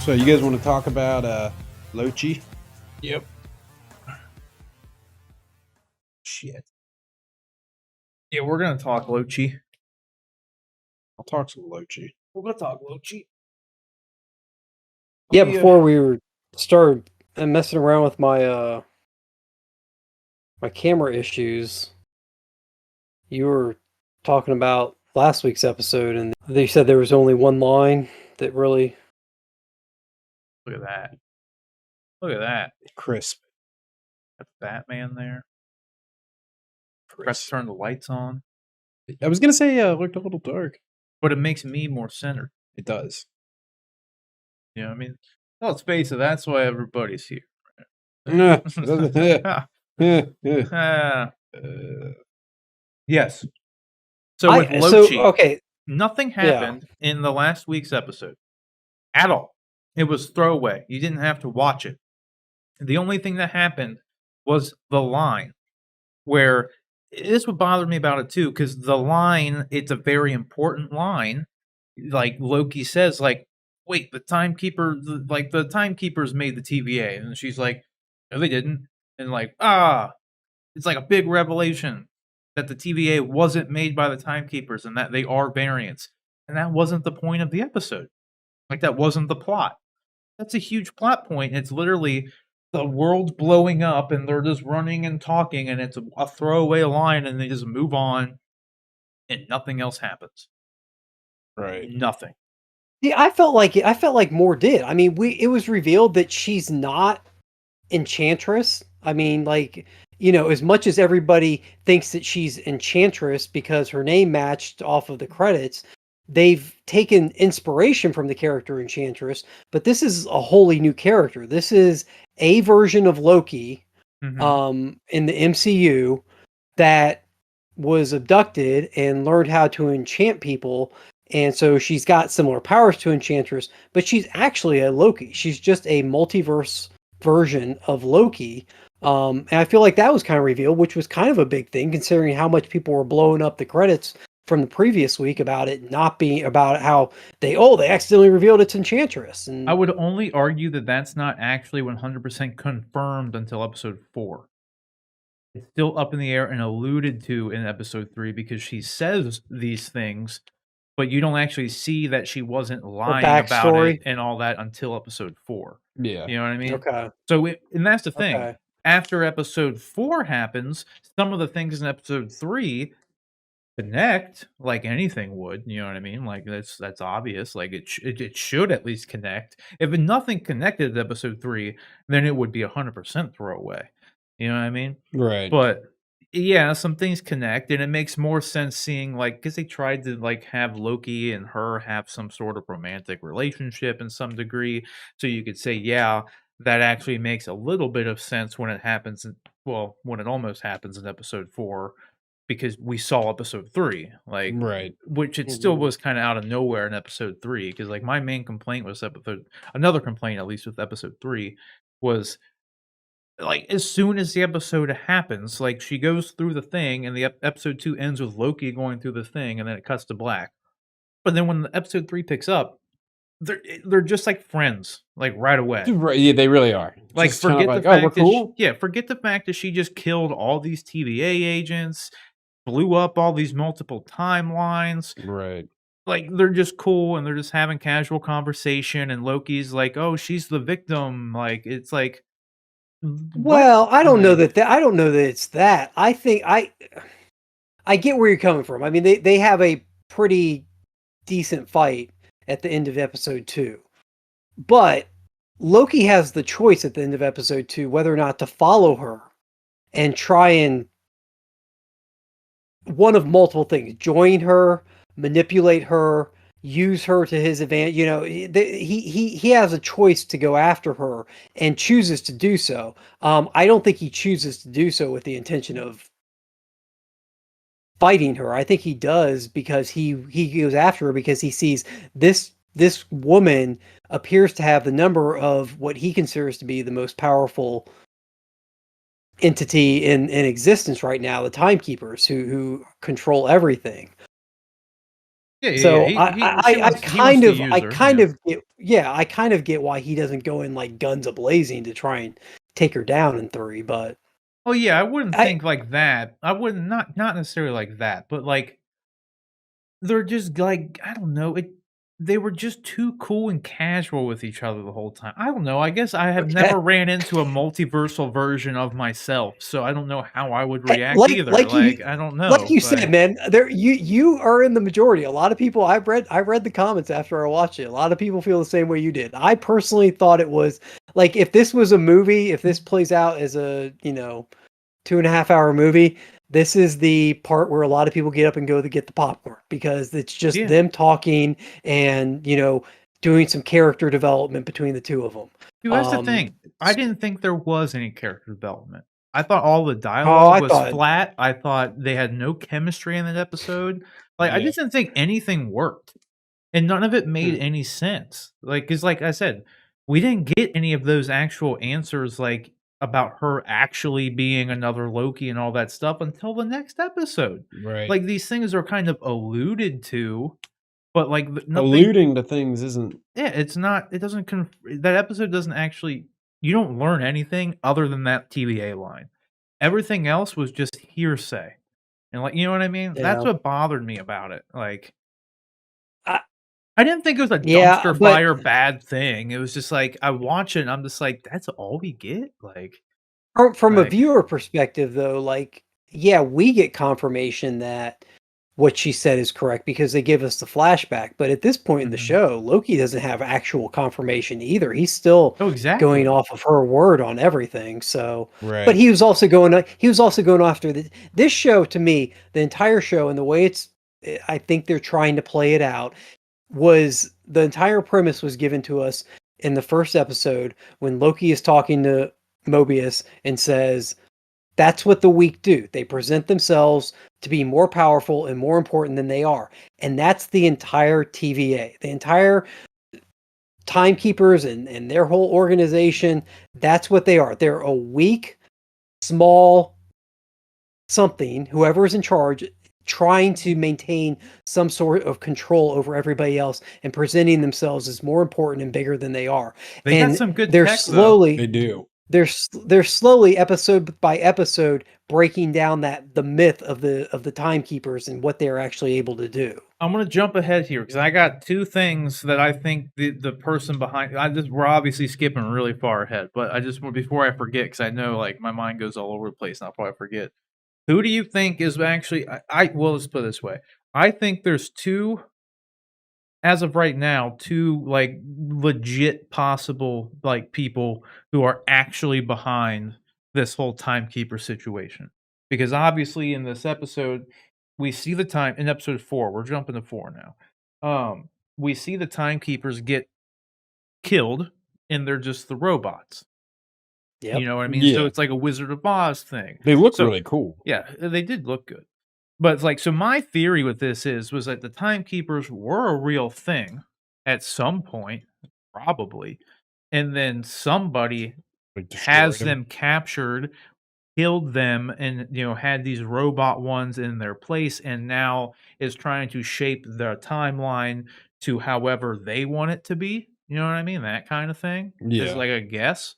So you guys want to talk about Loki? Yep. Shit. Yeah, we're gonna talk Loki. I'll talk some Loki. We're gonna talk Loki. Yeah, before we started messing around with my my camera issues, you were talking about last week's episode, and they said there was only one line that really. Look at that. Look at that. Crisp. That's Batman there. Press turn the lights on. I was gonna say it looked a little dark. But it makes me more centered. It does. You know what I mean? Let's face it, that's why everybody's here. Yes. So with Loki, okay, nothing happened in the last week's episode at all. It was throwaway. You didn't have to watch it. The only thing that happened was the line, where this would bother me about it too, because the line, it's a very important line. Like Loki says, like, wait, the timekeepers made the TVA, and she's like, no, they didn't, and like, it's like a big revelation that the TVA wasn't made by the timekeepers and that they are variants, and that wasn't the point of the episode. Like, that wasn't the plot. That's a huge plot point. It's literally the world's blowing up and they're just running and talking, and it's a throwaway line, and they just move on and nothing else happens. Right. Nothing. Yeah, I felt like more did. I mean, it was revealed that she's not Enchantress. I mean, like, you know, as much as everybody thinks that she's Enchantress because her name matched off of the credits, they've taken inspiration from the character Enchantress, but this is a wholly new character. This is a version of Loki in the MCU that was abducted and learned how to enchant people, and so she's got similar powers to Enchantress, but she's actually a Loki. She's just a multiverse version of Loki. And I feel like that was kind of revealed, which was kind of a big thing considering how much people were blowing up the credits from the previous week about it not being about how they accidentally revealed it's Enchantress. And I would only argue that that's not actually 100% confirmed until episode 4. It's still up in the air and alluded to in episode 3 because she says these things, but you don't actually see that she wasn't lying about it and all that until episode 4. Yeah. You know what I mean? Okay. So and that's the thing. Okay. After episode 4 happens, some of the things in episode 3 connect like anything would. You know what I mean? Like that's obvious. Like it should at least connect. If nothing connected to episode 3, then it would be 100% throwaway. You know what I mean? Right. But yeah, some things connect, and it makes more sense seeing, like, because they tried to like have Loki and her have some sort of romantic relationship in some degree, so you could say, yeah, that actually makes a little bit of sense when it happens. When it almost happens in episode 4, because we saw episode 3, like, right, which it still was kind of out of nowhere in episode 3, because like my main complaint was another complaint, at least with episode 3, was like as soon as the episode happens, like she goes through the thing, and the episode 2 ends with Loki going through the thing, and then it cuts to black. But then when the episode 3 picks up, they're just like friends, like right away. Right, yeah, they really are. Like just forget kind of the like, fact we're cool. forget the fact that she just killed all these TVA agents, blew up all these multiple timelines. Right. Like they're just cool, and they're just having casual conversation, and Loki's like, "Oh, she's the victim." Like it's like, well, I don't know that I don't know that it's that. I think I get where you're coming from. I mean, they have a pretty decent fight at the end of episode 2. But Loki has the choice at the end of episode 2 whether or not to follow her and try and one of multiple things: join her, manipulate her, use her to his advantage. You know, he has a choice to go after her and chooses to do so. I don't think he chooses to do so with the intention of fighting her. I think he does because he goes after her because he sees this woman appears to have the number of what he considers to be the most powerful entity in existence right now, the timekeepers who control everything. So She I wants, he wants kind to of use her. Yeah. I kind of get why he doesn't go in like guns a blazing to try and take her down in 3, but Oh yeah, I wouldn't I think like that. I wouldn't, not necessarily like that, but like they're just like, I don't know, they were just too cool and casual with each other the whole time. I don't know, I guess I have okay. never ran into a multiversal version of myself, so I don't know how I would Hey, react either. Like, I don't like know, you but said, man, there you are in the majority. A lot of people I read the comments after I watched it. A lot of people feel the same way you did. I personally thought it was like if this was a movie, if this plays out as a, 2.5 hour movie, this is the part where a lot of people get up and go to get the popcorn because it's just yeah. them talking and, doing some character development between the two of them. Dude, that's the thing. I didn't think there was any character development. I thought all the Oh, dialogue I was thought, flat. I thought they had no chemistry in that episode. Like, I Yeah. just didn't think anything worked. And none of it made Hmm. any sense. Like, 'cause like I said, we didn't get any of those actual answers, like, about her actually being another Loki and all that stuff until the next episode. Right. Like, these things are kind of alluded to, but, like, nothing. Alluding to things isn't. Yeah, it's not, it doesn't that episode doesn't actually, you don't learn anything other than that TVA line. Everything else was just hearsay. And, like, you know what I mean? That's yeah. what bothered me about it. Like, I, I didn't think it was a yeah, dumpster but fire bad thing. It was just like, I watch it and I'm just like, that's all we get? from a Like, viewer perspective, though, like, yeah, we get confirmation that what she said is correct because they give us the flashback. But at this point in the mhm. show, Loki doesn't have actual confirmation either. He's still Oh, going exactly. off of her word on everything. So, but Right. he was also going after this show. To me, the entire show and the way I think they're trying to play it out was the entire premise was given to us in the first episode when Loki is talking to Mobius and says, that's what the weak do. They present themselves to be more powerful and more important than they are. And that's the entire TVA, the entire timekeepers and their whole organization. That's what they are. They're a weak, small something, whoever's in charge, trying to maintain some sort of control over everybody else and presenting themselves as more important and bigger than they are. They got And some good they're tech though. slowly They do. they're slowly episode by episode breaking down the myth of the timekeepers and what they're actually able to do. I'm gonna jump ahead here because I got two things that I think the person behind. We're obviously skipping really far ahead, but I just want, before I forget, because I know like my mind goes all over the place, and I'll probably forget. Who do you think is actually? Well, let's put it this way. I think there's two, as of right now, two like legit possible like people who are actually behind this whole timekeeper situation. Because obviously in this episode, we see the time in episode 4, we're jumping to 4 now. We see the timekeepers get killed and they're just the robots. You Yep. know what I mean? So Yeah. it's like a Wizard of Oz thing. They look So really cool. yeah, they did look good. But it's like, so my theory with this was that the timekeepers were a real thing at some point, probably, and then somebody Like has destroyed them. them captured, killed them, and had these robot ones in their place, and now is trying to shape the timeline to however they want it to be. You know what I mean? That kind of thing. Is Yeah. like a guess.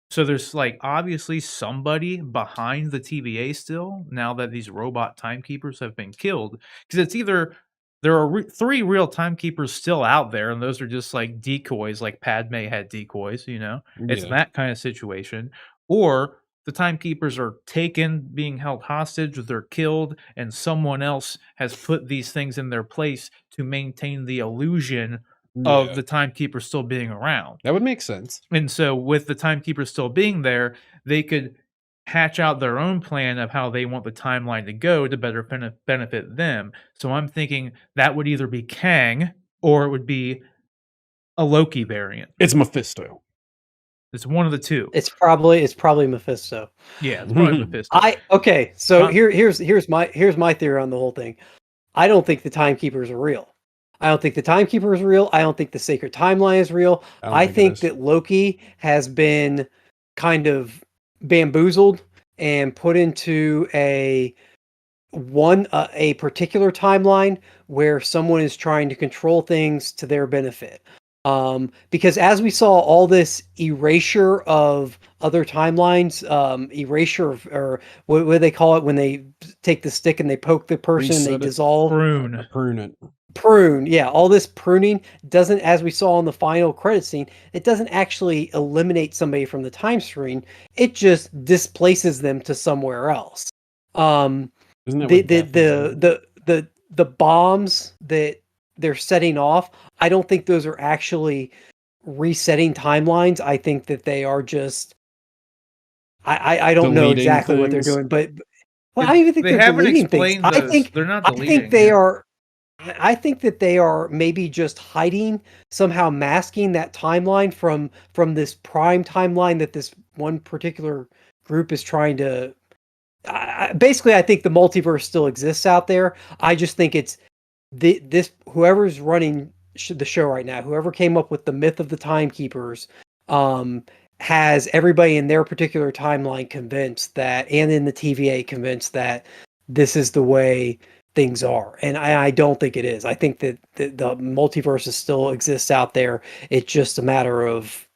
So there's like obviously somebody behind the TVA still, now that these robot timekeepers have been killed, because it's either there are 3 real timekeepers still out there, and those are just like decoys, like Padme had decoys. It's Yeah. that kind of situation, or the timekeepers are taken, being held hostage, or they're killed, and someone else has put these things in their place to maintain the illusion of Yeah. the timekeepers still being around. That would make sense. And so with the timekeepers still being there, they could hatch out their own plan of how they want the timeline to go to better benefit them. So I'm thinking that would either be Kang or it would be a Loki variant. It's Mephisto. It's one of the two. It's probably Mephisto. Yeah, it's probably Mephisto. Okay, so Uh, here's my theory on the whole thing. I don't think the timekeepers are real. I don't think the timekeeper is real. I don't think the sacred timeline is real. I think that Loki has been kind of bamboozled and put into a a particular timeline where someone is trying to control things to their benefit. Because as we saw all this erasure of other timelines, erasure of, or what do they call it when they take the stick and they poke the person and they Reset it. dissolve? Prune. Prune it. Prune, yeah. All this pruning doesn't, as we saw in the final credit scene, it doesn't actually eliminate somebody from the time stream. It just displaces them to somewhere else. Isn't that The what death is? the bombs that they're setting off, I don't think those are actually resetting timelines. I think that they are just I don't know Deleting exactly what they're things? doing, but well, I don't even think They they're haven't deleting things. explained those. They're not I think deleting, they yeah. are I think that they are maybe just hiding, somehow masking that timeline from this prime timeline that this one particular group is trying to. Basically, I think the multiverse still exists out there. I just think it's this whoever's running the show right now, whoever came up with the myth of the timekeepers, has everybody in their particular timeline convinced that, and in the TVA convinced that this is the way things are. And I don't think it is. I think that the multiverse still exists out there. It's just a matter of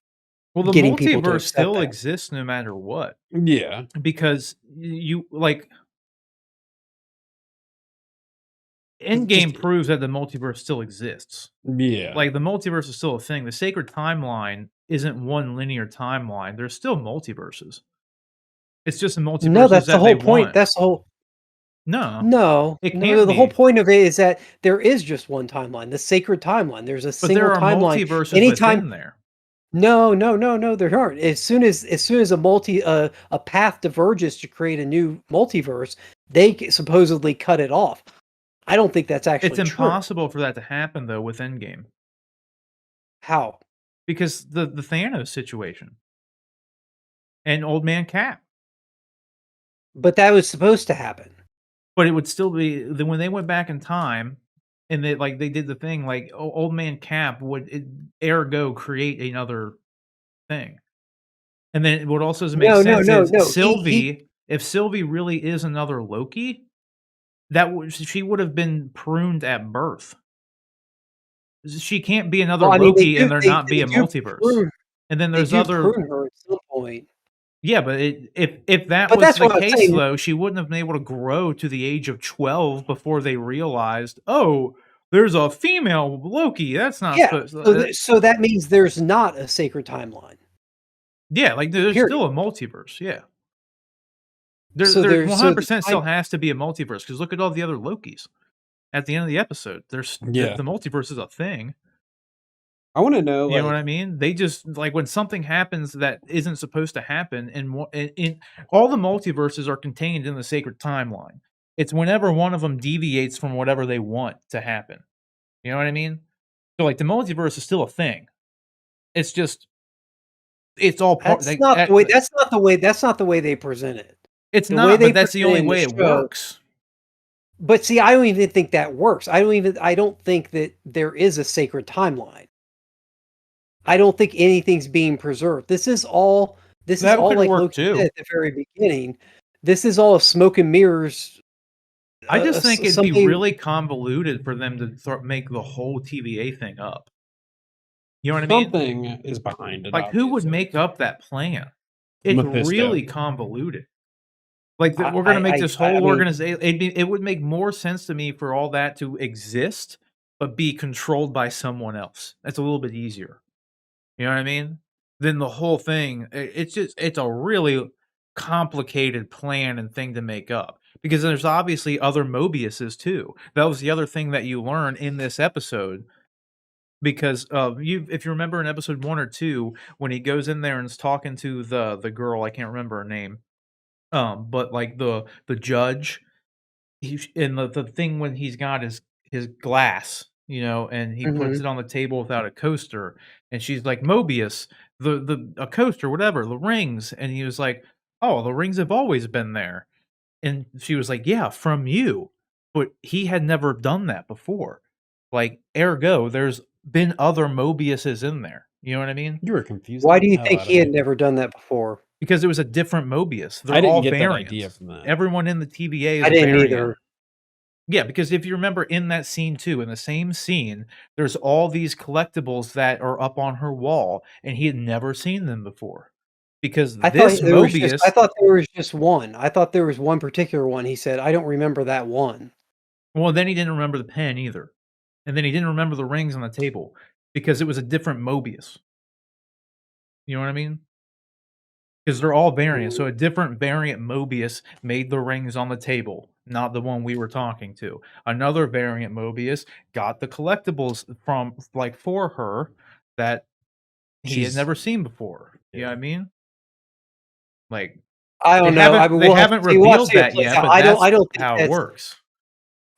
Well, the getting people to multiverse accept still that. exists no matter what. Yeah. Because you like It's Endgame just proves that the multiverse still exists. Yeah. Like the multiverse is still a thing. The sacred timeline isn't one linear timeline. There's still multiverses. It's just the no, multiverses that's the that they whole point. want. That's the whole No, no, it no, no. can't The whole be. point of it is that there is just one timeline, the sacred timeline. There's a But single there are timeline. multiverses Anytime, within there. no, no, no, no, there aren't. As soon as a path diverges to create a new multiverse, they supposedly cut it off. I don't think that's It's actually true. impossible for that to happen though with Endgame. How? Because the Thanos situation and Old Man Cap. But that was supposed to happen. But it would still be when they went back in time and they did the thing like Old Man Cap would ergo create another thing. And then what also doesn't make No, no, sense no, is no. Sylvie, if Sylvie really is another Loki, she would have been pruned at birth. She can't be another Well, I mean, Loki and there not be a multiverse. prune And then they there's do other prune her at some point. Yeah, but if that But was that's the what I'm case, saying. though, she wouldn't have been able to grow to the age of 12 before they realized, "Oh, there's a female Loki. That's not Yeah. supposed." So that means there's not a sacred timeline. Yeah, like there's Period. still a multiverse. Yeah, So there there's so the 100% still time. has to be a multiverse because look at all the other Lokis at the end of the episode. There's Yeah. the multiverse is a thing. I want to know, You know what like, I mean? They just like when something happens that isn't supposed to happen, and in all the multiverses are contained in the sacred timeline. It's whenever one of them deviates from whatever they want to happen. You know what I mean? So like the multiverse is still a thing. It's just it's all part. That's Like, not the way. That's not the way. That's not the way they present it. it's The way not, they but that's the present it only in the way it show. works. But see, I don't even think that works. I don't think that there is a sacred timeline. I don't think anything's being preserved. This is all That could like work Loki too. said at the very beginning. This is all smoke and mirrors. I just think it'd be something really convoluted for them to make the whole TVA thing up. You know what I mean? something is behind it. Like, who would obviously. make up that plan? It's Mephisto. really convoluted. Like, I- we're going to make I- this I whole mean- organization. It would make more sense to me for all that to exist, but be controlled by someone else. That's a little bit easier. You know what I mean? Then the whole thing, it's a really complicated plan and thing to make up. Because there's obviously other Mobiuses too. That was the other thing that you learn in this episode. Because if you remember in episode 1 or 2, when he goes in there and is talking to the girl, I can't remember her name. But like the judge, and the thing when he's got his glass, and he puts it on the table without a coaster, and she's like, Mobius, a coaster, whatever, the rings, and he was like, oh, the rings have always been there, and she was like, yeah, from you, but he had never done that before, like ergo, there's been other Mobiuses in there. You know what I mean? You were confused. Why do you think he had never done that before? Because it was a different Mobius. They're I didn't all get that variants. idea from that. Everyone in the TVA is I a didn't variant. either. Yeah, because if you remember in that scene too, in the same scene, there's all these collectibles that are up on her wall, and he had never seen them before. Because I this thought there was Mobius, I thought there was just one. I thought there was one particular one. He said, "I don't remember that one." well, then he didn't remember the pen either. And then he didn't remember the rings on the table because it was a different Mobius. You know what I mean? Because they're all variants. So a different variant Mobius made the rings on the table, not the one we were talking to. Another variant Mobius got the collectibles from like for her that he had She's- never seen before. You know what I Yeah. mean? Like I don't know. I mean, they we'll have haven't to see. We'll have to revealed see it that plays yet, out. but I that's don't think how it that's works.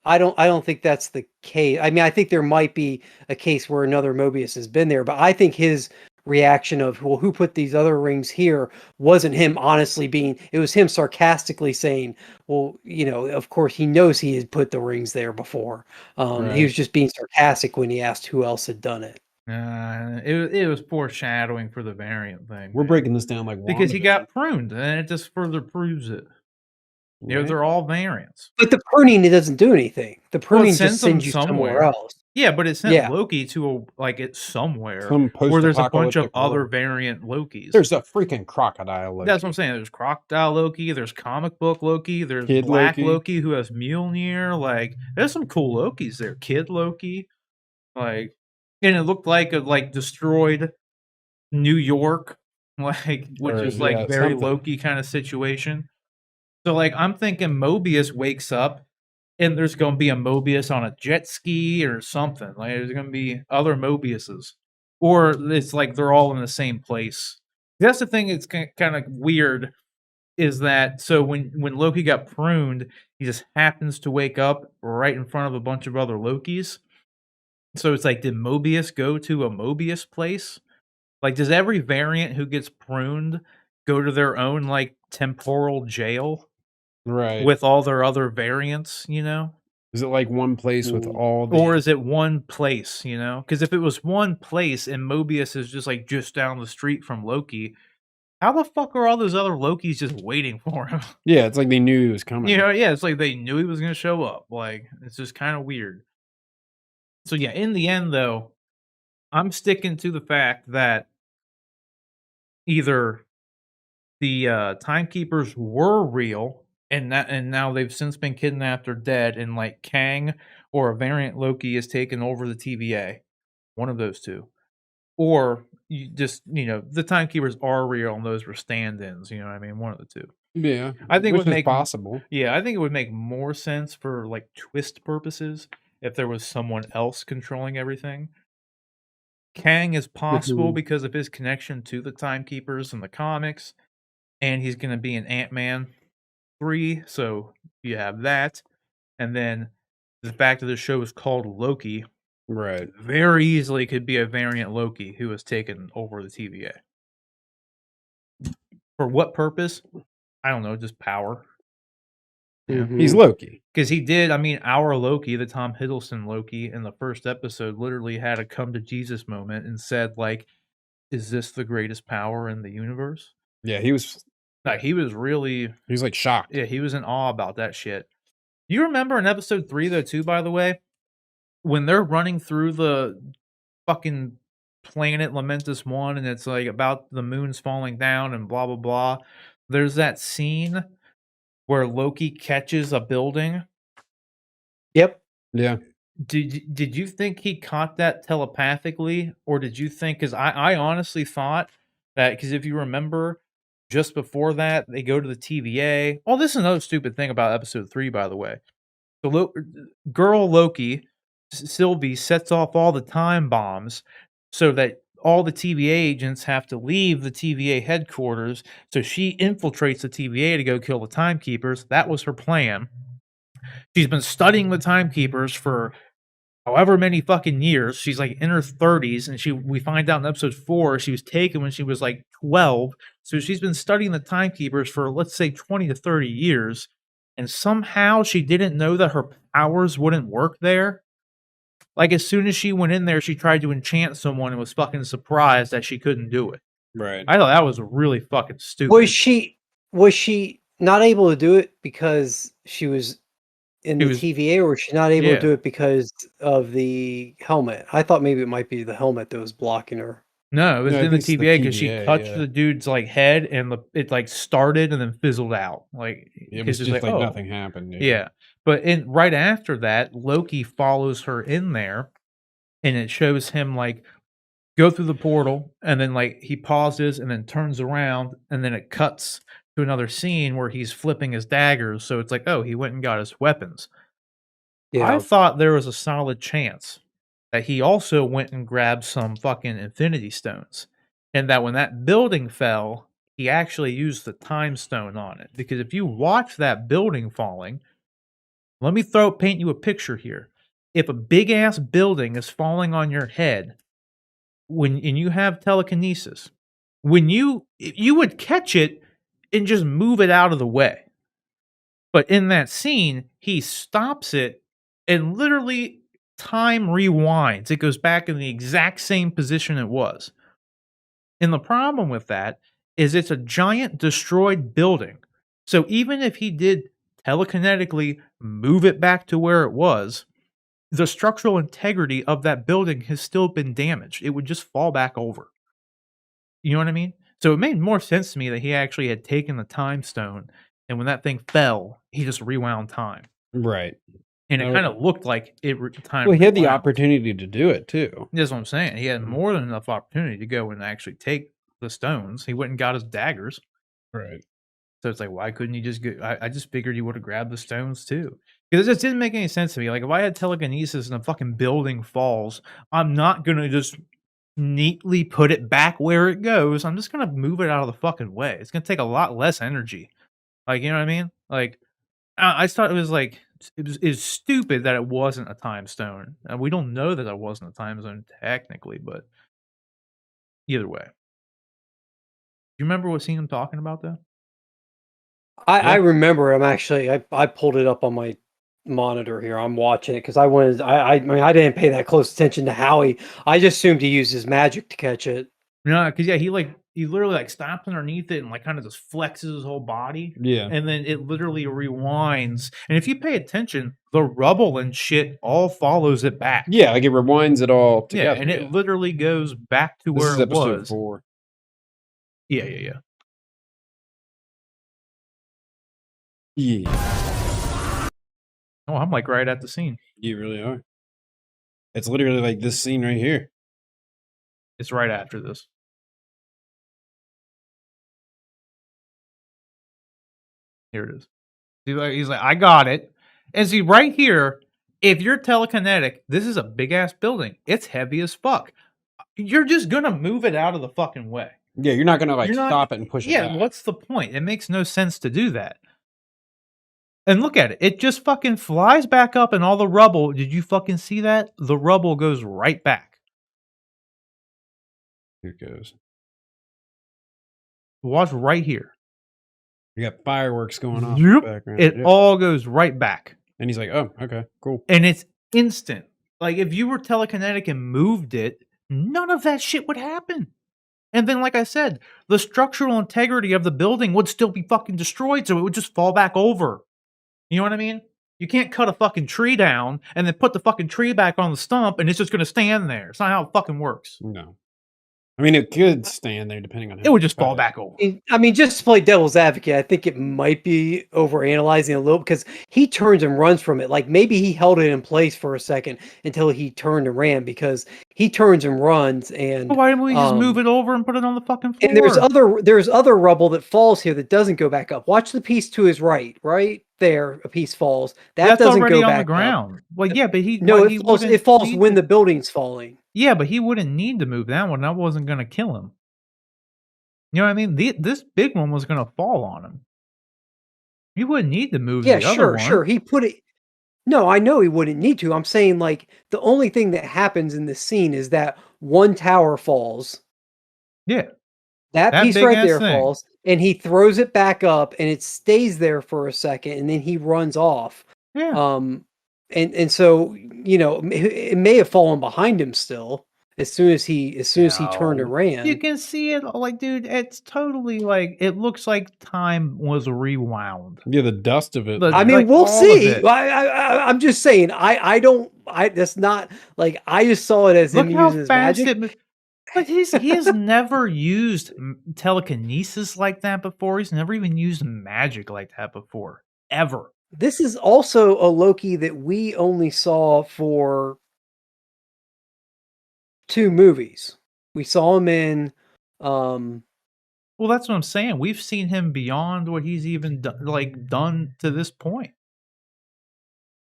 I don't think that's the case. I mean, I think there might be a case where another Mobius has been there, but I think his reaction of, well, who put these other rings here, wasn't him honestly being, it was him sarcastically saying, well, you know, of course he knows he had put the rings there before. He Right. was just being sarcastic when he asked who else had done it. It was foreshadowing for the variant thing. We're man. breaking this down like because he WandaVision. got pruned, and it just further proves it. You know, Right? they're all variants. But the pruning, it doesn't do anything. The Well, it pruning sends just them sends you somewhere somewhere. else. Yeah, but it sent Yeah. Loki to it's somewhere Some where there's a bunch of post-apocalyptic other world. variant Lokis. There's a freaking crocodile Loki. That's what I'm saying. There's Crocodile Loki. There's Comic Book Loki. There's Kid Black Loki. Loki who has Mjolnir. Like, there's some cool Lokis there. Kid Loki, like, and it looked like a destroyed New York, like, which Or, is like yeah, very something. Loki kind of situation. So, like, I'm thinking Mobius wakes up and there's going to be a Mobius on a jet ski or something. Like, there's going to be other Mobiuses. Or it's like they're all in the same place. That's the thing that's kind of weird is that so when Loki got pruned, he just happens to wake up right in front of a bunch of other Lokis. So it's like, did Mobius go to a Mobius place? Like, does every variant who gets pruned go to their own, like, temporal jail? Right. With all their other variants, you know? Is it like one place with all the... Or is it one place, you know? Because if it was one place and Mobius is just, like, just down the street from Loki, how the fuck are all those other Lokis just waiting for him? Yeah, it's like they knew he was coming. You know, yeah, it's like they knew he was going to show up. Like, it's just kind of weird. So, yeah, in the end, though, I'm sticking to the fact that either the timekeepers were real, and now they've since been kidnapped or dead, and like Kang or a variant Loki has taken over the TVA. One of those two. Or you just, the timekeepers are real and those were stand-ins, you know what I mean? One of the two. Yeah. I think it would which is make possible. Yeah, I think it would make more sense for like twist purposes if there was someone else controlling everything. Kang is possible Mhm. because of his connection to the timekeepers in the comics, and he's going to be in Ant-Man 3, so you have that. And then the fact that the show is called Loki Right. very easily could be a variant Loki who has taken over the TVA. For what purpose? I don't know, just power. Yeah. He's Loki. Because he did, our Loki, the Tom Hiddleston Loki, in the first episode, literally had a come to Jesus moment and said, like, is this the greatest power in the universe? Yeah, he was Like, he was really, like shocked. yeah, he was in awe about that shit. You remember in episode 3, though, too, by the way, when they're running through the fucking planet Lamentus 1 and it's like about the moon's falling down and blah, blah, blah. There's that scene where Loki catches a building. Yep. Yeah. Did you think he caught that telepathically, or did you think? Because I honestly thought that, because if you remember, just before that they go to the TVA. Oh, this is another stupid thing about episode 3, by the way. The girl Loki, Sylvie, sets off all the time bombs so that all the TVA agents have to leave the TVA headquarters. So she infiltrates the TVA to go kill the timekeepers. That was her plan. She's been studying the timekeepers for however many fucking years. She's like in her 30s, and we find out in episode 4 she was taken when she was like 12. So she's been studying the timekeepers for, let's say, 20 to 30 years, and somehow she didn't know that her powers wouldn't work there. Like, as soon as she went in there, she tried to enchant someone and was fucking surprised that she couldn't do it. Right. I thought that was really fucking stupid. Was she not able to do it because she was in She the was- TVA, or was she not able Yeah. to do it because of the helmet? I thought maybe it might be the helmet that was blocking her. No, it was No, I in the think it's the TVA because she TVA, touched yeah. the dude's like head and it like started and then fizzled out. Like It was 'cause it's just like oh. nothing happened. Yeah. But right after that, Loki follows her in there and it shows him like go through the portal and then like he pauses and then turns around and then it cuts to another scene where he's flipping his daggers. So it's like, oh, he went and got his weapons. I Yeah. thought there was a solid chance that he also went and grabbed some fucking Infinity Stones, and that when that building fell, he actually used the Time Stone on it. Because if you watch that building falling, let me paint you a picture here. If a big ass building is falling on your head, and you have telekinesis, when you would catch it and just move it out of the way. But in that scene, he stops it and literally time rewinds. It goes back in the exact same position it was. And the problem with that is it's a giant destroyed building. So even if he did telekinetically move it back to where it was, the structural integrity of that building has still been damaged. It would just fall back over. You know what I mean? So it made more sense to me that he actually had taken the time stone, and when that thing fell, he just rewound time. Right. And it kind of looked like time. Well, he had the rewound. opportunity to do it too. That's what I'm saying. He had more than enough opportunity to go and actually take the stones. He went and got his daggers. Right. So it's like, why couldn't he just go? I just figured he would have grabbed the stones too. Because it just didn't make any sense to me. Like, if I had telekinesis and a fucking building falls, I'm not going to just neatly put it back where it goes. I'm just going to move it out of the fucking way. It's going to take a lot less energy. Like, you know what I mean? Like, I thought it was like, it's stupid that it wasn't a time stone. We don't know that it wasn't a time zone technically, but either way. Do you remember what scene I'm talking about though? I remember. I pulled it up on my monitor here. I'm watching it because I mean, I didn't pay that close attention to Howie. I just assumed he used his magic to catch it. No, because he literally like stops underneath it and like kind of just flexes his whole body. Yeah. And then it literally rewinds. And if you pay attention, the rubble and shit all follows it back. Yeah, like it rewinds it all together. Yeah, and it literally goes back to This where is it episode was. 4. Yeah. Yeah. Oh, I'm like right at the scene. You really are. It's literally like this scene right here. It's right after this. Here it is. He's like, I got it. And see, right here, if you're telekinetic, this is a big ass building. It's heavy as fuck. You're just gonna move it out of the fucking way. Yeah, you're not gonna like stop it and push it back. Yeah, what's the point? It makes no sense to do that. And look at it. It just fucking flies back up and all the rubble. Did you fucking see that? The rubble goes right back. Here it goes. Watch right here. You got fireworks going off in the background. It all goes right back. And he's like, oh, okay, cool. And it's instant. Like, if you were telekinetic and moved it, none of that shit would happen. And then, like I said, the structural integrity of the building would still be fucking destroyed, so it would just fall back over. You know what I mean? You can't cut a fucking tree down and then put the fucking tree back on the stump and it's just going to stand there. It's not how it fucking works. No. I mean, it could stand there depending on how it would just fall back over. I mean, just to play devil's advocate, I think it might be overanalyzing a little because he turns and runs from it. Like maybe he held it in place for a second until he turned and ran because he turns and runs. And well, why didn't we just move it over and put it on the fucking floor? And there's other rubble that falls here that doesn't go back up. Watch the piece to his right there. A piece falls. That's doesn't already go on back the ground. Up. Well, yeah, but it falls when the building's falling. Yeah, but he wouldn't need to move that one. That wasn't going to kill him. You know what I mean? This big one was going to fall on him. You wouldn't need to move the other one. Sure. He put it. No, I know he wouldn't need to. I'm saying like the only thing that happens in this scene is that one tower falls. Yeah. That piece right there falls, and he throws it back up, and it stays there for a second, and then he runs off. Yeah. And so, you know, it may have fallen behind him still, as soon as he turned and No. ran. You can see it, like, dude, it's totally like it looks like time was rewound. Yeah, the dust of it. I mean, Like, we'll all of see. it. I'm just saying. I don't. That's not like I just saw it as him Look how using his fast magic. it mo But he has never used telekinesis like that before. He's never even used magic like that before, ever. This is also a Loki that we only saw for 2 movies. We saw him in, um Well, that's what I'm saying. We've seen him beyond what he's even done to this point.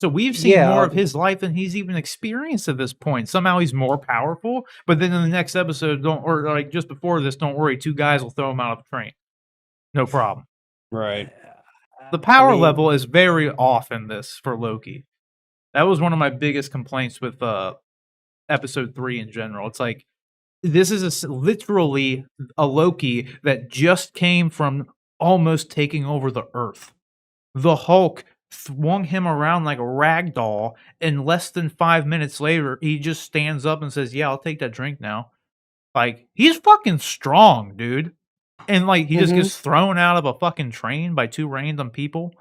So we've seen more yeah, of his life than he's even experienced at this point. Somehow he's more powerful, but then in the next episode, like just before this, don't worry, 2 guys will throw him out of a train. No problem. Right. The power mean- level is very off in this for Loki. That was one of my biggest complaints with episode 3 in general. It's like this is literally a Loki that just came from almost taking over the Earth. The Hulk swung him around like a rag doll, and less than 5 minutes later, he just stands up and says, "Yeah, I'll take that drink now." Like, he's fucking strong, dude. And, like, he just Mhm. gets thrown out of a fucking train by 2 random people.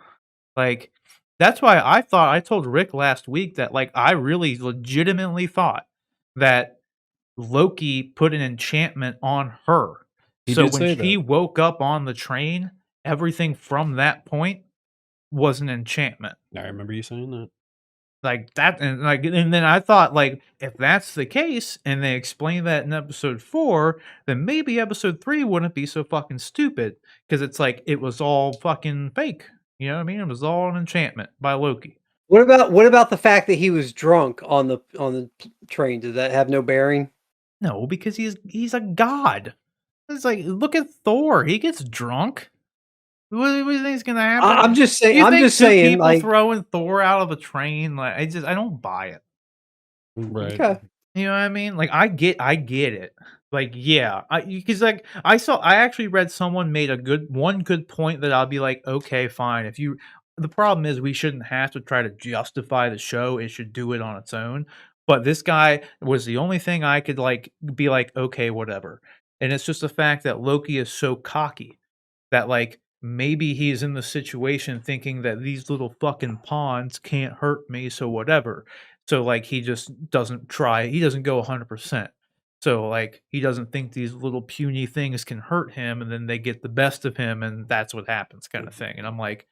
Like, that's why I told Rick last week that, like, I really legitimately thought that Loki put an enchantment on her. He So did when say she that. woke up on the train, everything from that point was an enchantment. I remember you saying that. Like that, and then I thought, like, if that's the case, and they explain that in episode 4, then maybe episode 3 wouldn't be so fucking stupid because it's like it was all fucking fake. You know what I mean? It was all an enchantment by Loki. What about the fact that he was drunk on the train? Did that have no bearing? No, because he's a god. It's like look at Thor. He gets drunk. What do you think is gonna happen? I'm just saying. You I'm think just 2 saying. people Like, throwing Thor out of a train? Like I don't buy it. Right. okay. You know what I mean? Like I get it. Like yeah, because like I actually read someone made a good point that I'll be like, okay, fine. If you the problem is we shouldn't have to try to justify the show. It should do it on its own. But this guy was the only thing I could like be like, okay, whatever. And it's just the fact that Loki is so cocky that like maybe he's in the situation thinking that these little fucking pawns can't hurt me, so whatever. So like he just doesn't try. He doesn't go 100%. So like he doesn't think these little puny things can hurt him, and then they get the best of him, and that's what happens, kind of thing. And I'm like,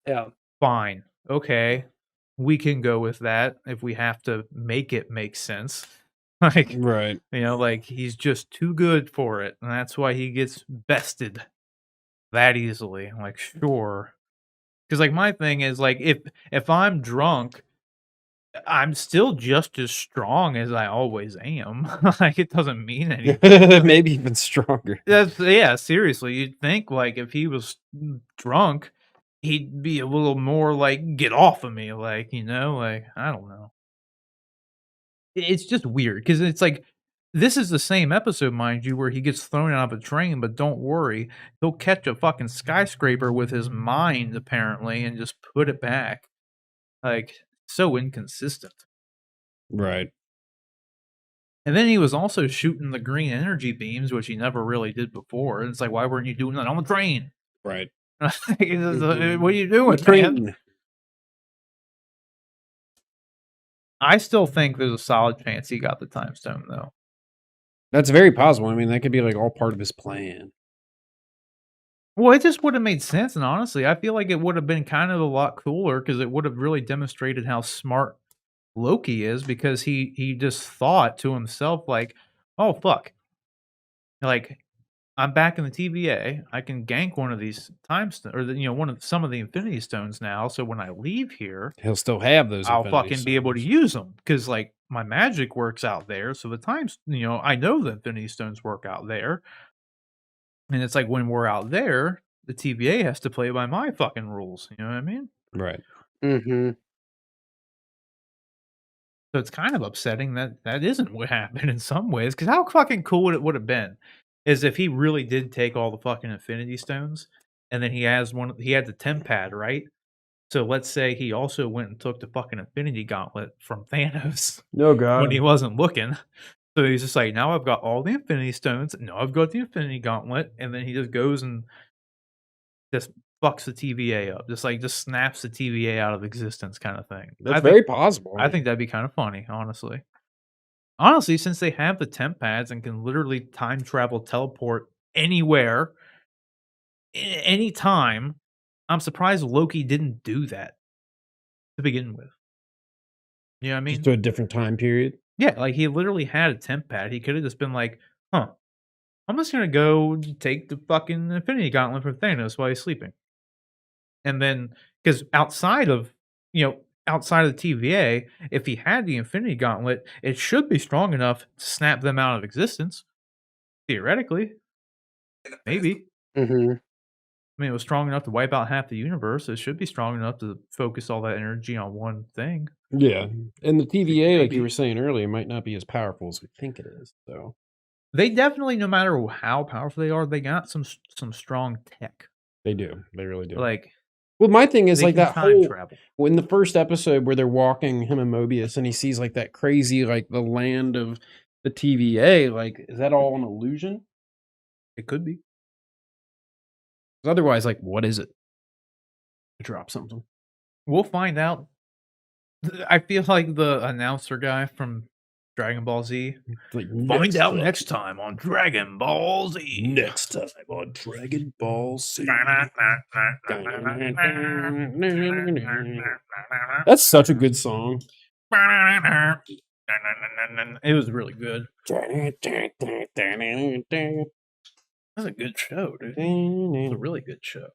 Yeah. fine, okay, we can go with that if we have to make it make sense. Like Right. you know, like he's just too good for it, and that's why he gets bested that easily. I'm like, sure. Because like my thing is like if I'm drunk, I'm still just as strong as I always am. Like it doesn't mean anything. Maybe even stronger. That's yeah, seriously. You'd think like if he was drunk, he'd be a little more like get off of me, like, you know, like I don't know. It's just weird because it's like this is the same episode, mind you, where he gets thrown out of a train, but don't worry, he'll catch a fucking skyscraper with his mind apparently and just put it back. Like so inconsistent. Right. And then he was also shooting the green energy beams, which he never really did before. And it's like, why weren't you doing that on the train? Right. What are you doing, man? Train. I still think there's a solid chance he got the time stone, though. That's very possible. I mean, that could be like all part of his plan. Well, it just would have made sense, and honestly, I feel like it would have been kind of a lot cooler because it would have really demonstrated how smart Loki is because he just thought to himself like, "Oh fuck, like I'm back in the TVA. I can gank one of these some of the Infinity Stones now. So when I leave here, He'll still have those. I'll Infinity fucking be able to Stones. use them because like my magic works out there. So the times, I know the Infinity Stones work out there, and it's like when we're out there, the TVA has to play by my fucking rules. You know what I mean? Right. Mm-hmm. So it's kind of upsetting that that isn't what happened in some ways. Because how fucking cool it would have been is if he really did take all the fucking Infinity Stones, and then he had the temp pad, right? So let's say he also went and took the fucking Infinity Gauntlet from Thanos No when he wasn't looking. So So he's just like, now I've got all the Infinity Stones. Now I've got the Infinity Gauntlet, and then he just goes and just fucks the TVA up, just snaps the TVA out of existence, kind of thing. That's very possible. I think that'd be kind of funny, honestly. Honestly, since they have the temp pads and can literally time travel, teleport anywhere, anytime, I'm surprised Loki didn't do that to begin with. You know what I mean? just to a different time period. Yeah, like he literally had a temp pad. He could have just been like, huh, I'm just gonna go take the fucking Infinity Gauntlet from Thanos while he's sleeping. And then, because outside of the TVA, if he had the Infinity Gauntlet, it should be strong enough to snap them out of existence. Theoretically. Maybe. Mm-hmm. I mean, it was strong enough to wipe out half the universe. It should be strong enough to focus all that energy on one thing. Yeah, and the TVA, like Maybe. you were saying earlier, might not be as powerful as we think it is. So They definitely, no matter how powerful they are, they got some strong tech. they do. They really do. Like, well, my thing is they like can that time whole travel. in the first episode where they're walking him and Mobius, and he sees like that crazy like the land of the TVA. Like, is that all an illusion? It could be. 'Cause otherwise, like, what is it? Drop something. We'll find out. I feel like the announcer guy from Dragon Ball Z. It's like Find out next time on Dragon Ball Z. Next time on Dragon Ball Z. That's such a good song. It was really good. That's a good show, dude. It's a really good show.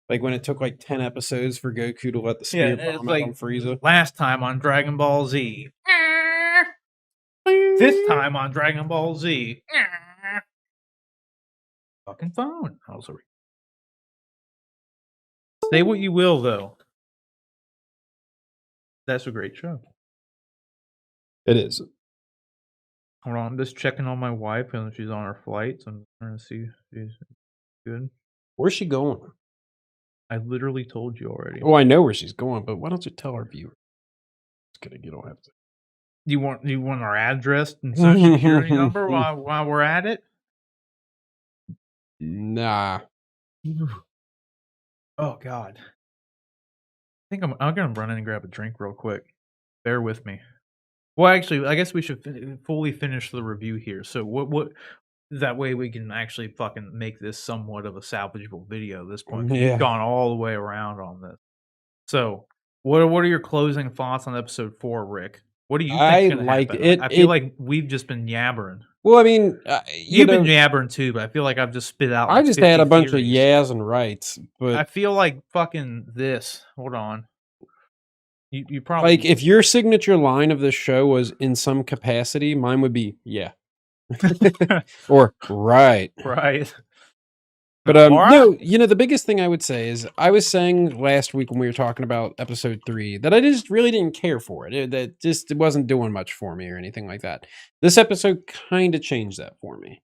Like when it took like 10 episodes for Goku to let the spear it's bomb like out on Frieza. last time on Dragon Ball Z. This time on Dragon Ball Z. Fucking phone. Say what you will, though. That's a great show. It is. Hold on, I'm just checking on my wife and she's on her flight. So I'm trying to see if she's good. Where's she going? I literally told you already. Oh, I know where she's going, but why don't you tell our viewers? Just kidding, you don't have to. You want our address and social security number while we're at it? Nah. Oh God. I think I'm gonna run in and grab a drink real quick. Bear with me. Well, actually, I guess we should fully finish the review here. So what that way we can actually fucking make this somewhat of a salvageable video at this point. Yeah. We've gone all the way around on this. So what are your closing thoughts on episode 4, Rick? What do you think? I liked happen? it. I feel like we've just been yabbering. Well, I mean, You've been yabbering too, but I feel like I've just spit out. I like just 50 had a bunch theories. of yas and rights, but I feel like fucking this. Hold on. You probably like if your signature line of this show was in some capacity, mine would be yeah. Or right. right. But Alright. no, the biggest thing I would say is I was saying last week when we were talking about episode 3 that I just really didn't care for it. It wasn't doing much for me or anything like that. This episode kind of changed that for me.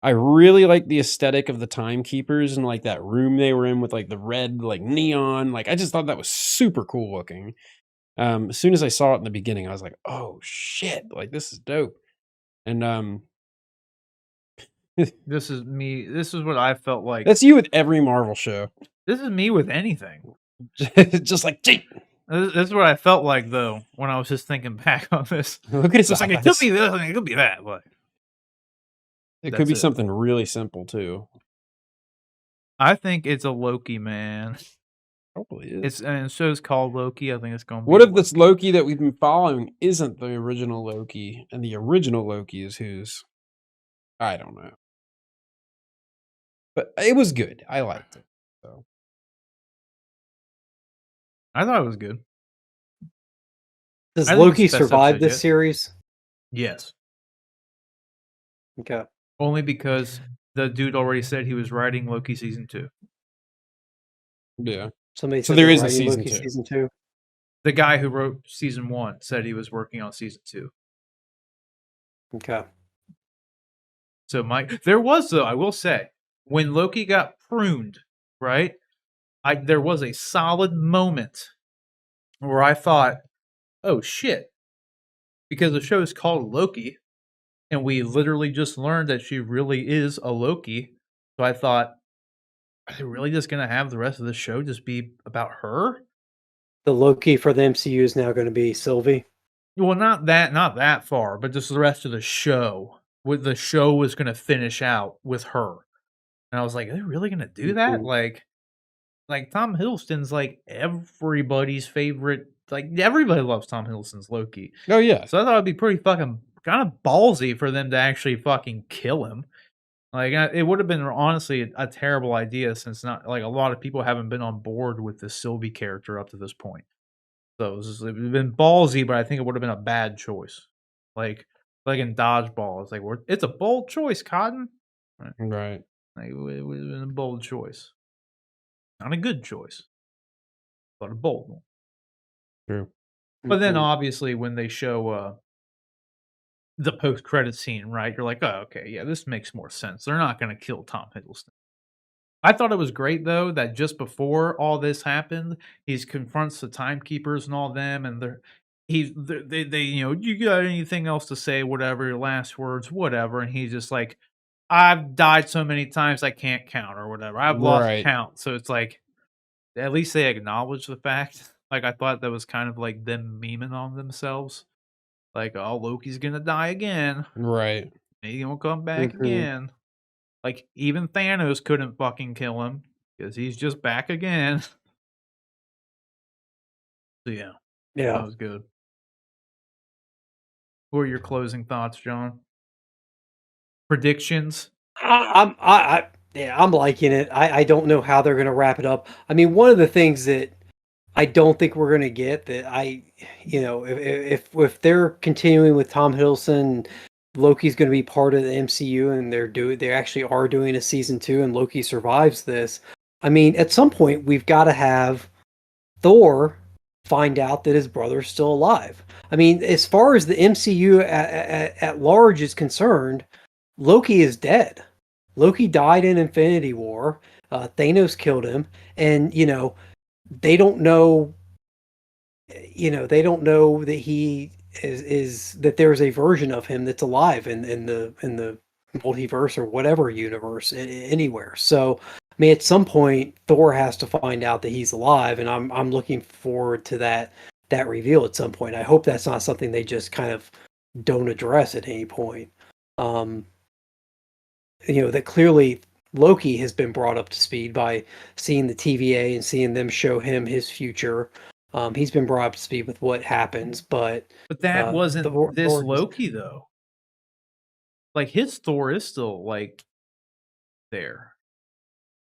I really like the aesthetic of the timekeepers and like that room they were in with like the red like neon. Like I just thought that was super cool looking. As soon as I saw it in the beginning, I was like, "Oh shit! Like this is dope." And This is me. This is what I felt like. that's you with every Marvel show. This is me with anything. Just like, gee, This is what I felt like though when I was just thinking back on this. look at his It's like it eyes. could be this and it could be that. But It could that's be it. something really simple too. I think it's a Loki, man. Probably is. And so it's called Loki. I think it's going to be. What if this Loki that we've been following isn't the original Loki, and the original Loki is whose? I don't know. But it was good. I liked it. So I thought it was good. Does I think Loki it's the best survive episode this yet. series? Yes. Okay. Only because the dude already said he was writing Loki season 2. yeah. Somebody So said there they're is a writing season Loki 2. Season 2. The guy who wrote season 1 said he was working on season 2. Okay. So there was though, I will say, when Loki got pruned, right? There was a solid moment where I thought, oh shit. Because the show is called Loki, And we literally just learned that she really is a Loki. So I thought, are they really just gonna have the rest of the show just be about her? The Loki for the MCU is now going to be Sylvie. Well, not that far, but just the rest of the show. What the show was gonna finish out with her. And I was like, are they really gonna do that? Mhm. Like Tom Hiddleston's like everybody's favorite. Like everybody loves Tom Hiddleston's Loki. Oh yeah, So I thought it'd be pretty fucking kind of ballsy for them to actually fucking kill him. Like it would have been honestly a terrible idea since not like a lot of people haven't been on board with the Sylvie character up to this point. So it would have been ballsy, but I think it would have been a bad choice. Like in dodgeball, it's like it's a bold choice, Cotton. Right. right. Like, it would have been a bold choice, not a good choice, but a bold one. True. But then Mhm. obviously when they show the post credit scene, right, you're like, oh, okay, yeah, this makes more sense. They're not going to kill Tom Hiddleston. I thought it was great though that just before all this happened, he confronts the timekeepers and all them, and they you got anything else to say? Whatever your last words, whatever. And he's just like, I've died so many times I can't count or whatever. I've lost Right. count. So it's like at least they acknowledge the fact. Like I thought that was kind of like them memeing on themselves. Like, oh, Loki's gonna die again. Right. He's gonna come back Mhm. again. Like, even Thanos couldn't fucking kill him because he's just back again. So, yeah, that Yeah. was good. What are your closing thoughts, John? Predictions? Yeah, I'm liking it. I don't know how they're going to wrap it up. I mean, one of the things that I don't think we're going to get that if they're continuing with Tom Hiddleston, Loki's going to be part of the MCU, and they actually are doing a season 2, and Loki survives this. I mean, at some point we've got to have Thor find out that his brother's still alive. I mean, as far as the MCU at large is concerned, Loki is dead. Loki died in Infinity War. Thanos killed him, and they don't know. They don't know that he is that there's a version of him that's alive in the multiverse or whatever universe anywhere. So, I mean, at some point, Thor has to find out that he's alive, and I'm looking forward to that reveal at some point. I hope that's not something they just kind of don't address at any point. Um, that clearly Loki has been brought up to speed by seeing the TVA and seeing them show him his future. He's been brought up to speed with what happens, but But that wasn't this Thor just Loki, though. Like, his Thor is still, like, there.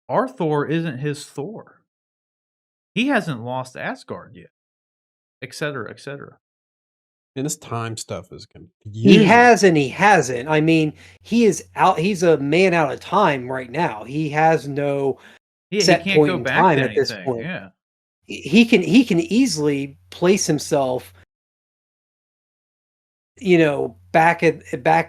Our Thor isn't his Thor. He hasn't lost Asgard yet, etc., etc. And this time stuff is he confusing. has and he hasn't. I mean, he is out. He's a man out of time right now. He has no Yeah, he set can't point go in back time to at this anything, point. yeah. He can easily place himself back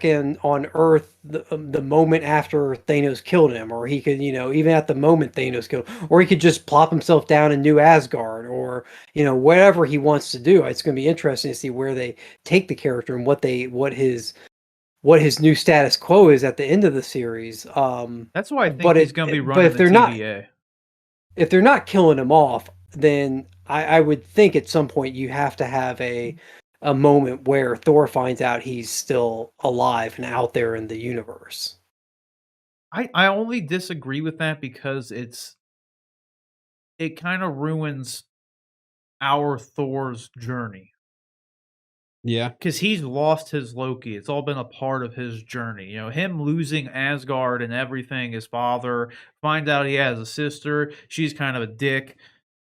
in on Earth the moment after Thanos killed him, or he could, even at the moment Thanos killed, or he could just plop himself down in New Asgard, or whatever he wants to do. It's going to be interesting to see where they take the character and what his new status quo is at the end of the series. That's why I think But he's gonna be but running the TVA. if they're not killing him off, then I would think at some point you have to have a moment where Thor finds out he's still alive and out there in the universe. I only disagree with that because it kinda ruins our Thor's journey. Yeah. Because he's lost his Loki. It's all been a part of his journey. Him losing Asgard and everything, his father, find out he has a sister. She's kind of a dick,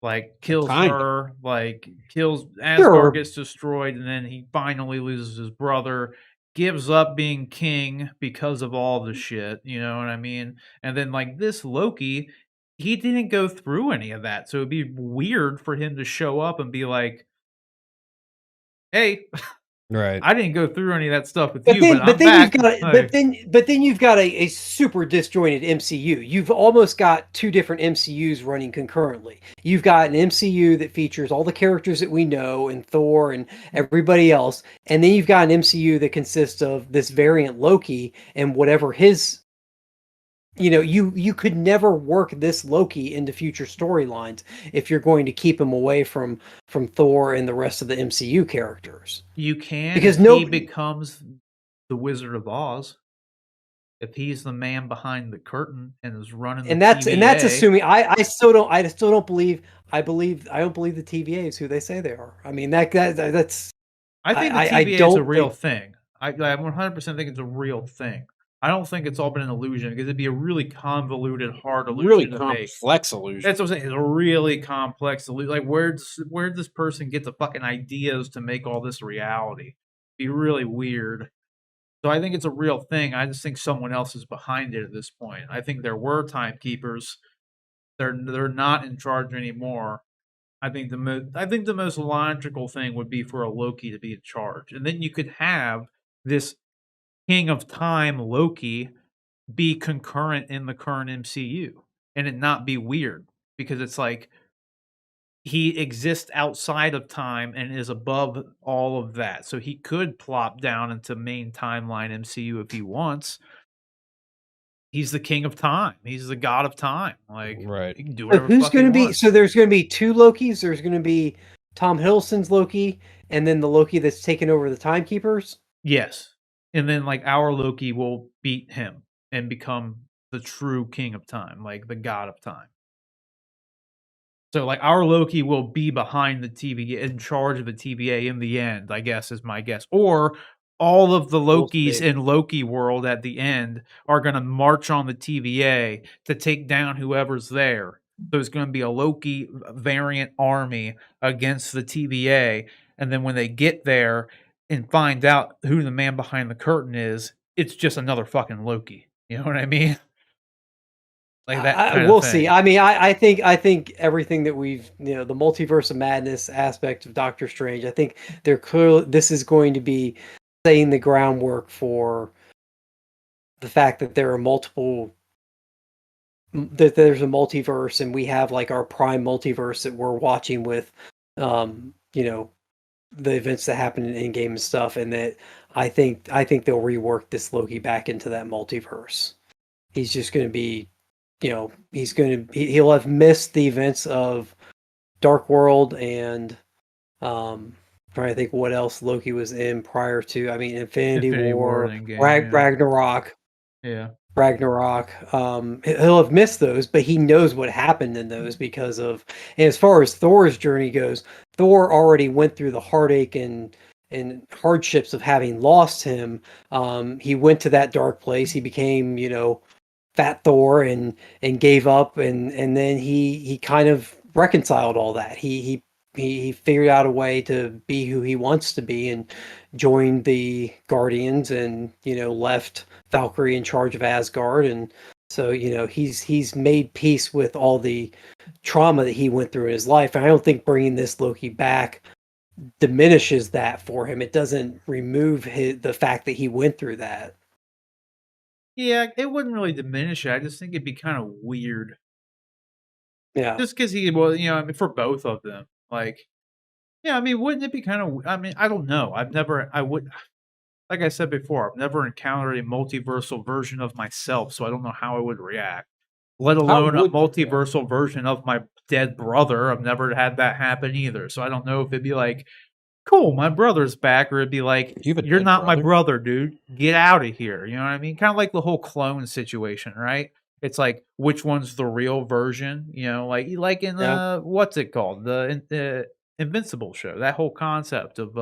like kills Kind of. her, like kills Asgard Sure, gets destroyed, and then he finally loses his brother, gives up being king because of all the shit, you know what I mean? And then like this Loki, he didn't go through any of that. So it'd be weird for him to show up and be like, hey, Right. I didn't go through any of that stuff with But you, then, but but I'm then back. you've got, but then you've got a super disjointed MCU. You've almost got two different MCUs running concurrently. You've got an MCU that features all the characters that we know, and Thor and everybody else, and then you've got an MCU that consists of this variant Loki and whatever his. You could never work this Loki into future storylines if you're going to keep him away from Thor and the rest of the MCU characters. You can Because if he no, becomes the Wizard of Oz. If he's the man behind the curtain and is running the and that's TVA. assuming I still don't believe I don't believe the TVA is who they say they are. I mean that's I think the I TVA is a don't real think thing. I 100% think it's a real thing. I don't think it's all been an illusion because it'd be a really convoluted, hard Really illusion to make. complex illusion. That's what I'm saying. It's a really complex illusion. Like, where'd this person get the fucking ideas to make all this reality? Be really weird. So I think it's a real thing. I just think someone else is behind it at this point. I think there were timekeepers. They're not in charge anymore. I think the most logical thing would be for a Loki to be in charge, and then you could have this King of Time Loki be concurrent in the current MCU, and it not be weird because it's like he exists outside of time and is above all of that, so he could plop down into main timeline MCU if he wants. He's the king of time. He's the god of time. Like, Right. he can do so whatever the fuck he wants. so there's going to be two Lokis. There's going to be Tom Hiddleston's Loki and then the Loki that's taken over the Timekeepers. Yes. And then, like, our Loki will beat him and become the true king of time, like the god of time. So, like, our Loki will be behind the TVA, in charge of the TVA in the end, I guess, is my guess. Or all of the We'll Lokis see. in Loki world at the end are going to march on the TVA to take down whoever's there. There's going to be a Loki variant army against the TVA. And then when they get there and find out who the man behind the curtain is, it's just another fucking Loki. You know what I mean? Like that kind of We'll see. thing. I mean, I think everything that we've, the multiverse of madness aspect of Doctor Strange. I think they're clearly this is going to be laying the groundwork for the fact that there are that there's a multiverse, and we have like our prime multiverse that we're watching with, the events that happen in Endgame and stuff, and that I think they'll rework this Loki back into that multiverse. He's just going to be, he'll have missed the events of Dark World and trying to think what else Loki was in prior to. I mean, Infinity War, and Endgame, yeah. Ragnarok. Yeah. He'll have missed those, but he knows what happened in those because of. And as far as Thor's journey goes, Thor already went through the heartache and hardships of having lost him. He went to that dark place. He became, Fat Thor and gave up, and then he kind of reconciled all that. He figured out a way to be who he wants to be and joined the Guardians and left Valkyrie in charge of Asgard, and so he's made peace with all the trauma that he went through in his life. And I don't think bringing this Loki back diminishes that for him. It doesn't remove the fact that he went through that. Yeah, it wouldn't really diminish it. I just think it'd be kind of weird. Yeah. Just because I mean, for both of them. Like, yeah, I mean, wouldn't it be kind of, I mean, I don't know. Like I said before, I've never encountered a multiversal version of myself, so I don't know how I would react. Let alone a would you react? multiversal version of my dead brother. I've never had that happen either. So I don't know if it'd be like, cool, my brother's back, or it'd be like, You have a you're dead not my brother? brother, dude. Get out of here. You know what I mean? Kind of like the whole clone situation, right? It's like, which one's the real version? Like in Yeah. what's it called? The Invincible show. That whole concept of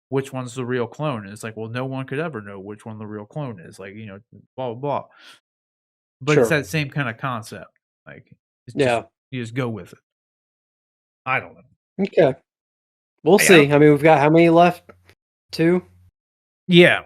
which one's the real clone. And it's like, well, no one could ever know which one the real clone is. Like, blah blah blah. But it's Sure. that same kind of concept. Like, it's just Yeah. you just go with it. I don't know. Okay. We'll Hey, see. I mean, we've got how many left? 2? Yeah.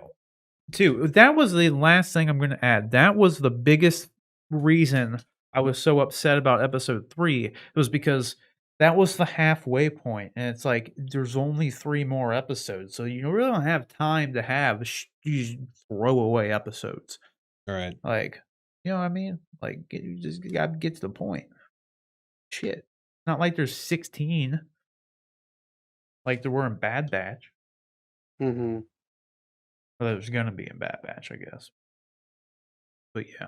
2. That was the last thing I'm going to add. That was the biggest reason I was so upset about episode 3. It was because that was the halfway point, and it's like there's only 3 more episodes, so you really don't have time to have these throwaway episodes. All right. Like, you know what I mean? Like, you just gotta get to the point. Shit. Not like there's 16 like there were in Bad Batch. Mm-hmm. Or there's gonna be in Bad Batch, I guess. But yeah.